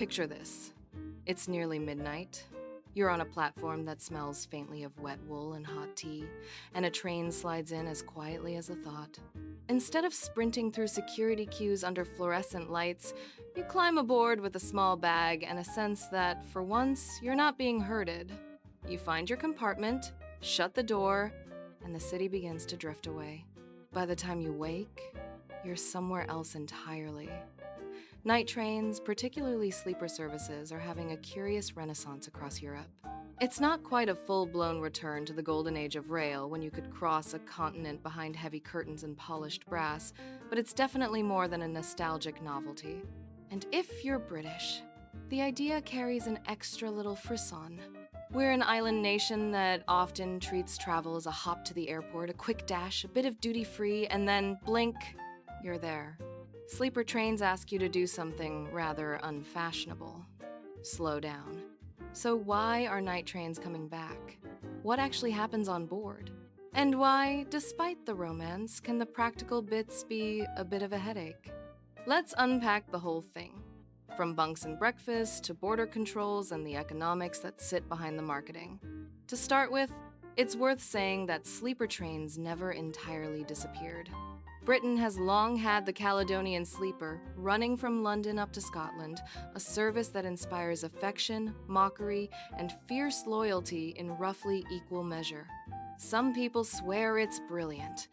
Picture this. It's nearly midnight. You're on a platform that smells faintly of wet wool and hot tea, and a train slides in as quietly as a thought. Instead of sprinting through security queues under fluorescent lights, you climb aboard with a small bag and a sense that, for once, you're not being herded. You find your compartment, shut the door, and the city begins to drift away. By the time you wake, you're somewhere else entirely. Night trains, particularly sleeper services, are having a curious renaissance across Europe. It's not quite a full-blown return to the golden age of rail when you could cross a continent behind heavy curtains and polished brass, but it's definitely more than a nostalgic novelty. And if you're British, the idea carries an extra little frisson. We're an island nation that often treats travel as a hop to the airport, a quick dash, a bit of duty-free, and then blink, you're there. Sleeper trains ask you to do something rather unfashionable. Slow down. So why are night trains coming back? What actually happens on board? And why, despite the romance, can the practical bits be a bit of a headache? Let's unpack the whole thing. From bunks and breakfast to border controls and the economics that sit behind the marketing. To start with, it's worth saying that sleeper trains never entirely disappeared. Britain has long had the Caledonian Sleeper, running from London up to Scotland, a service that inspires affection, mockery, and fierce loyalty in roughly equal measure. Some people swear it's brilliant.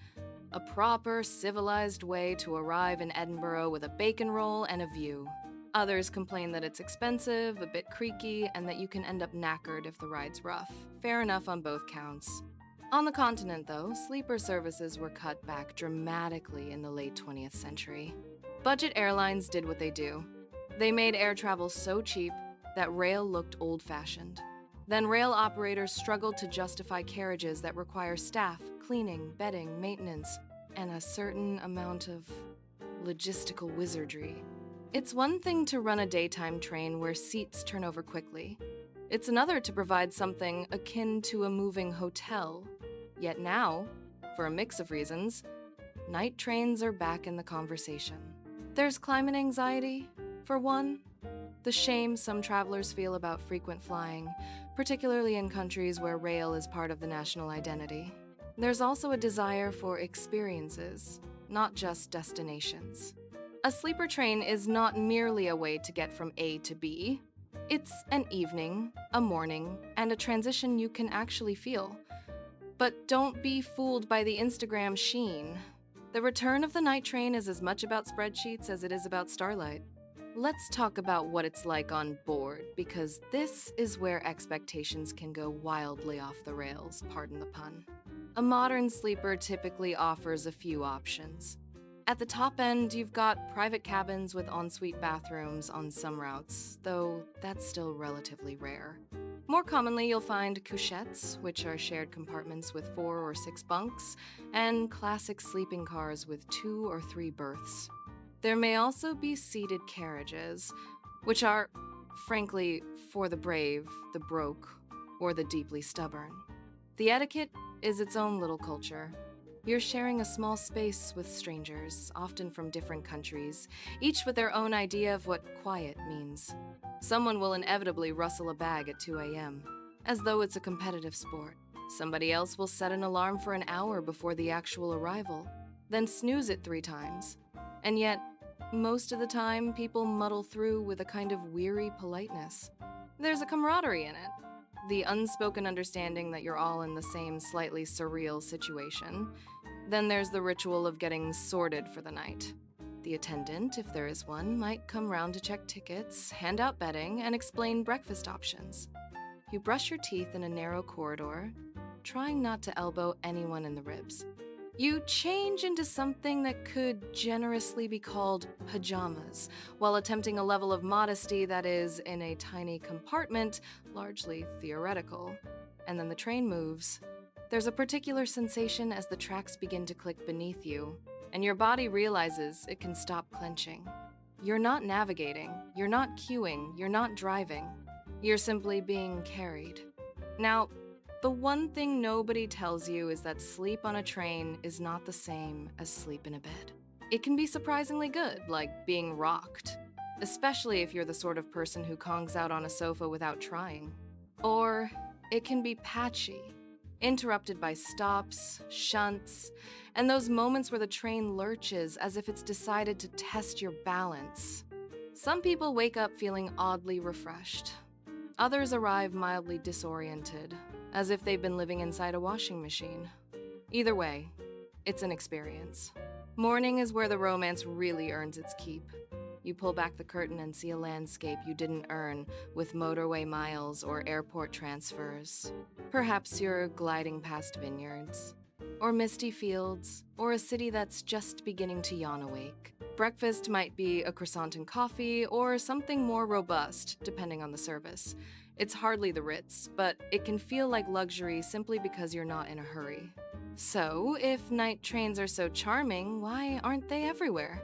A proper, civilized way to arrive in Edinburgh with a bacon roll and a view. Others complain that it's expensive, a bit creaky, and that you can end up knackered if the ride's rough. Fair enough on both counts. On the continent, though, sleeper services were cut back dramatically in the late 20th century. Budget airlines did what they do. They made air travel so cheap that rail looked old-fashioned. Then rail operators struggled to justify carriages that require staff, cleaning, bedding, maintenance, and a certain amount of logistical wizardry. It's one thing to run a daytime train where seats turn over quickly. It's another to provide something akin to a moving hotel. Yet now, for a mix of reasons, night trains are back in the conversation. There's climate anxiety, for one. The shame some travelers feel about frequent flying, particularly in countries where rail is part of the national identity. There's also a desire for experiences, not just destinations. A sleeper train is not merely a way to get from A to B. It's an evening, a morning, and a transition you can actually feel. But don't be fooled by the Instagram sheen. The return of the night train is as much about spreadsheets as it is about starlight. Let's talk about what it's like on board, because this is where expectations can go wildly off the rails, pardon the pun. A modern sleeper typically offers a few options. At the top end, you've got private cabins with ensuite bathrooms on some routes, though that's still relatively rare. More commonly, you'll find couchettes, which are shared compartments with 4 or 6 bunks, and classic sleeping cars with 2 or 3 berths. There may also be seated carriages, which are, frankly, for the brave, the broke, or the deeply stubborn. The etiquette is its own little culture. You're sharing a small space with strangers, often from different countries, each with their own idea of what quiet means. Someone will inevitably rustle a bag at 2 a.m., as though it's a competitive sport. Somebody else will set an alarm for an hour before the actual arrival, then snooze it 3 times. And yet, most of the time, people muddle through with a kind of weary politeness. There's a camaraderie in it. The unspoken understanding that you're all in the same slightly surreal situation. Then there's the ritual of getting sorted for the night. The attendant, if there is one, might come round to check tickets, hand out bedding, and explain breakfast options. You brush your teeth in a narrow corridor, trying not to elbow anyone in the ribs. You change into something that could generously be called pajamas, while attempting a level of modesty that is, in a tiny compartment, largely theoretical. And then the train moves. There's a particular sensation as the tracks begin to click beneath you, and your body realizes it can stop clenching. You're not navigating, you're not queuing, you're not driving. You're simply being carried. Now, the one thing nobody tells you is that sleep on a train is not the same as sleep in a bed. It can be surprisingly good, like being rocked. especially if you're the sort of person who congs out on a sofa without trying. Or it can be patchy, interrupted by stops, shunts, and those moments where the train lurches as if it's decided to test your balance. Some people wake up feeling oddly refreshed. Others arrive mildly disoriented, as if they've been living inside a washing machine. Either way, it's an experience. Morning is where the romance really earns its keep. You pull back the curtain and see a landscape you didn't earn with motorway miles or airport transfers. Perhaps you're gliding past vineyards, or misty fields, or a city that's just beginning to yawn awake. Breakfast might be a croissant and coffee, or something more robust, depending on the service. It's hardly the Ritz, but it can feel like luxury simply because you're not in a hurry. So, if night trains are so charming, why aren't they everywhere?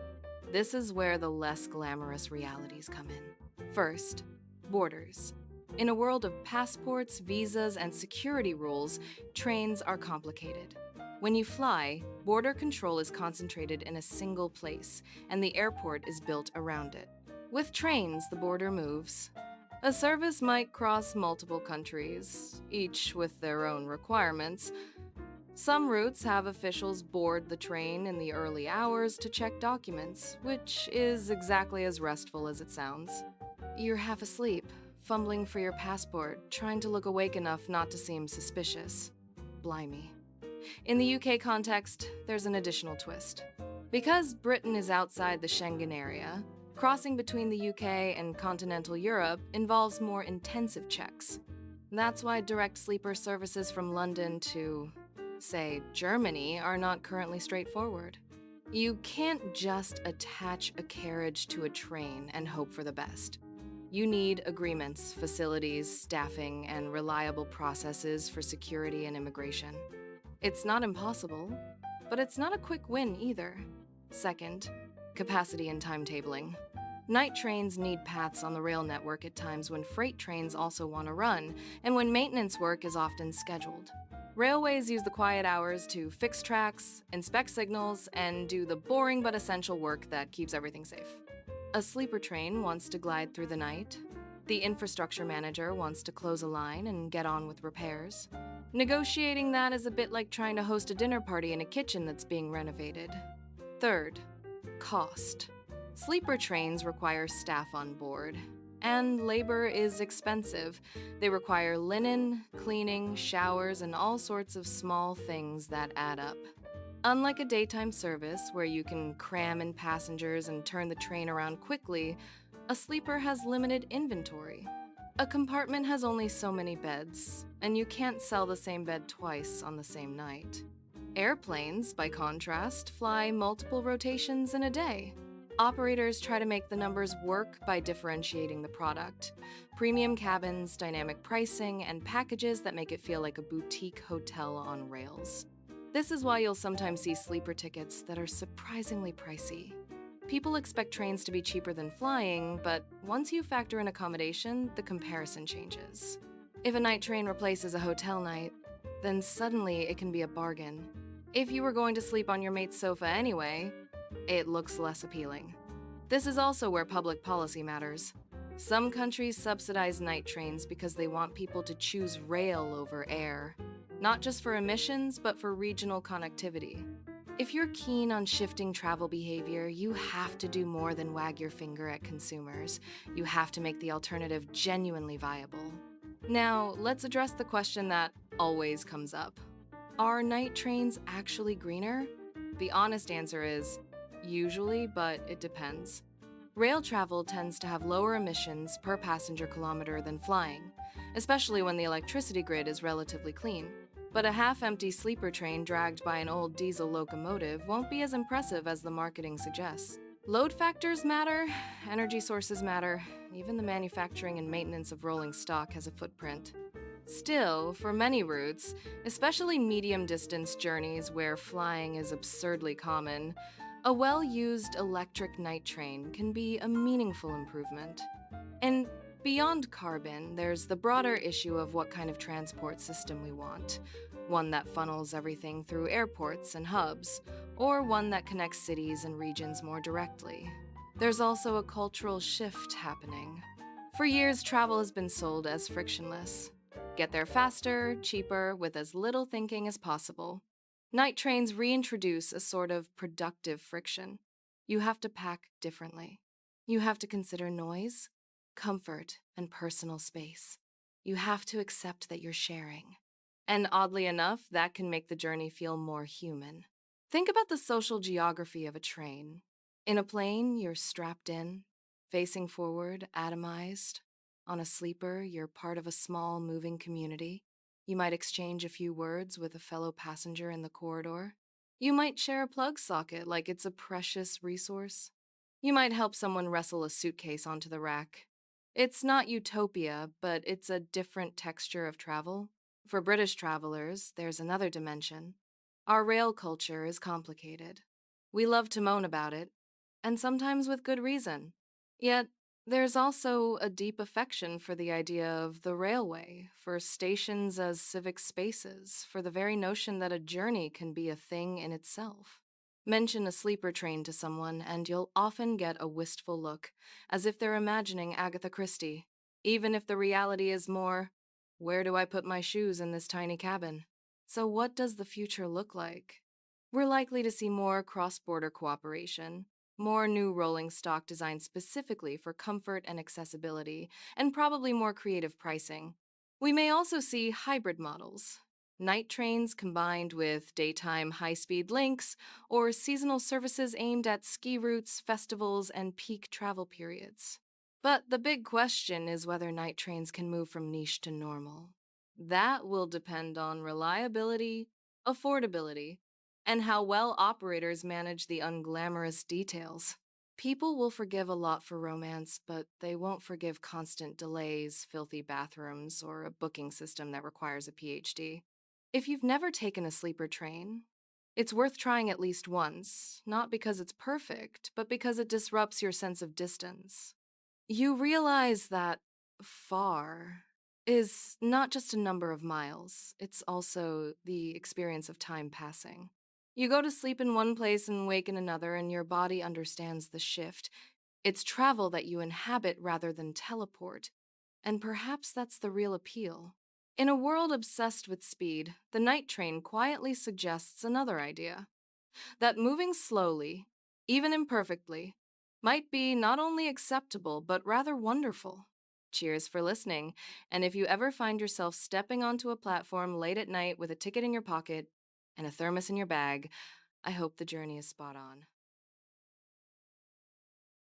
This is where the less glamorous realities come in. First, borders. In a world of passports, visas, and security rules, trains are complicated. When you fly, border control is concentrated in a single place, and the airport is built around it. With trains, the border moves. A service might cross multiple countries, each with their own requirements. Some routes have officials board the train in the early hours to check documents, which is exactly as restful as it sounds. You're half asleep, fumbling for your passport, trying to look awake enough not to seem suspicious. Blimey. In the UK context, there's an additional twist. Because Britain is outside the Schengen area, crossing between the UK and continental Europe involves more intensive checks. That's why direct sleeper services from London to, say, Germany are not currently straightforward. You can't just attach a carriage to a train and hope for the best. You need agreements, facilities, staffing, and reliable processes for security and immigration. It's not impossible, but it's not a quick win either. Second, capacity and timetabling. Night trains need paths on the rail network at times when freight trains also want to run, and when maintenance work is often scheduled. Railways use the quiet hours to fix tracks, inspect signals, and do the boring but essential work that keeps everything safe. A sleeper train wants to glide through the night. The infrastructure manager wants to close a line and get on with repairs. Negotiating that is a bit like trying to host a dinner party in a kitchen that's being renovated. Third, cost. Sleeper trains require staff on board, and labor is expensive. They require linen, cleaning, showers, and all sorts of small things that add up. Unlike a daytime service where you can cram in passengers and turn the train around quickly, a sleeper has limited inventory. A compartment has only so many beds, and you can't sell the same bed twice on the same night. Airplanes, by contrast, fly multiple rotations in a day. Operators try to make the numbers work by differentiating the product. Premium cabins, dynamic pricing, and packages that make it feel like a boutique hotel on rails. This is why you'll sometimes see sleeper tickets that are surprisingly pricey. People expect trains to be cheaper than flying, but once you factor in accommodation, the comparison changes. If a night train replaces a hotel night, then suddenly it can be a bargain. If you were going to sleep on your mate's sofa anyway, it looks less appealing. This is also where public policy matters. Some countries subsidize night trains because they want people to choose rail over air, not just for emissions, but for regional connectivity. If you're keen on shifting travel behavior, you have to do more than wag your finger at consumers. You have to make the alternative genuinely viable. Now, let's address the question that always comes up. Are night trains actually greener? The honest answer is, usually, but it depends. Rail travel tends to have lower emissions per passenger kilometer than flying, especially when the electricity grid is relatively clean. But a half-empty sleeper train dragged by an old diesel locomotive won't be as impressive as the marketing suggests. Load factors matter, energy sources matter, even the manufacturing and maintenance of rolling stock has a footprint. Still, for many routes, especially medium-distance journeys where flying is absurdly common, a well-used electric night train can be a meaningful improvement. And beyond carbon, there's the broader issue of what kind of transport system we want. One that funnels everything through airports and hubs, or one that connects cities and regions more directly. There's also a cultural shift happening. For years, travel has been sold as frictionless. Get there faster, cheaper, with as little thinking as possible. Night trains reintroduce a sort of productive friction. You have to pack differently. You have to consider noise, comfort, and personal space. You have to accept that you're sharing. And oddly enough, that can make the journey feel more human. Think about the social geography of a train. In a plane, you're strapped in, facing forward, atomized. On a sleeper, you're part of a small, moving community. You might exchange a few words with a fellow passenger in the corridor. You might share a plug socket like it's a precious resource. You might help someone wrestle a suitcase onto the rack. It's not utopia, but it's a different texture of travel. For British travelers, there's another dimension. Our rail culture is complicated. We love to moan about it, and sometimes with good reason. Yet, there's also a deep affection for the idea of the railway, for stations as civic spaces, for the very notion that a journey can be a thing in itself. Mention a sleeper train to someone, and you'll often get a wistful look, as if they're imagining Agatha Christie, even if the reality is more, where do I put my shoes in this tiny cabin? So, what does the future look like? We're likely to see more cross border cooperation, more new rolling stock designed specifically for comfort and accessibility, and probably more creative pricing. We may also see hybrid models. Night trains combined with daytime high speed links, or seasonal services aimed at ski routes, festivals, and peak travel periods. But the big question is whether night trains can move from niche to normal. That will depend on reliability, affordability, and how well operators manage the unglamorous details. People will forgive a lot for romance, but they won't forgive constant delays, filthy bathrooms, or a booking system that requires a PhD. If you've never taken a sleeper train, it's worth trying at least once, not because it's perfect, but because it disrupts your sense of distance. You realize that far is not just a number of miles, it's also the experience of time passing. You go to sleep in one place and wake in another, and your body understands the shift. It's travel that you inhabit rather than teleport, and perhaps that's the real appeal. In a world obsessed with speed, the night train quietly suggests another idea that moving slowly, even imperfectly, might be not only acceptable but rather wonderful. Cheers for listening, and if you ever find yourself stepping onto a platform late at night with a ticket in your pocket and a thermos in your bag, I hope the journey is spot on.